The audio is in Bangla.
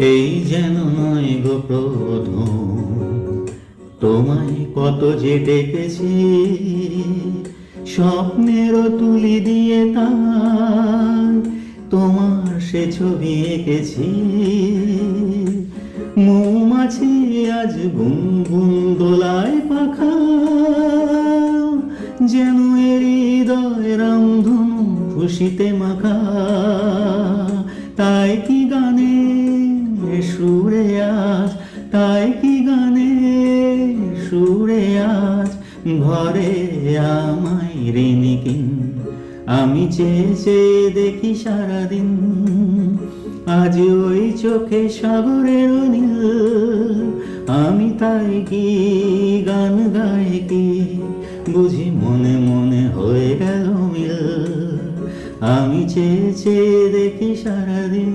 এই যেন নয় গো প্রথম, তোমায় কত যে ডেকেছি, স্বপ্নেরও তুলি দিয়ে তাই তোমার সে ছবি এঁকেছি। মৌমাছি আজ গুনগুন দোলায় পাখা, যেন এর হৃদয় রামধনু খুশিতে মাখা। তাই কি গানে সুরে আজ, তাই কি গানে সুরে আজ ভরে আমায় ঋণিকিন। আমি চেয়ে চেয়ে দেখি সারাদিন, আজ ওই চোখে সাগরের নীল। আমি তাই কি গান গাই কি, বুঝি মনে মনে হয়ে গেল মিল। আমি চেয়ে চেয়ে দেখি সারাদিন,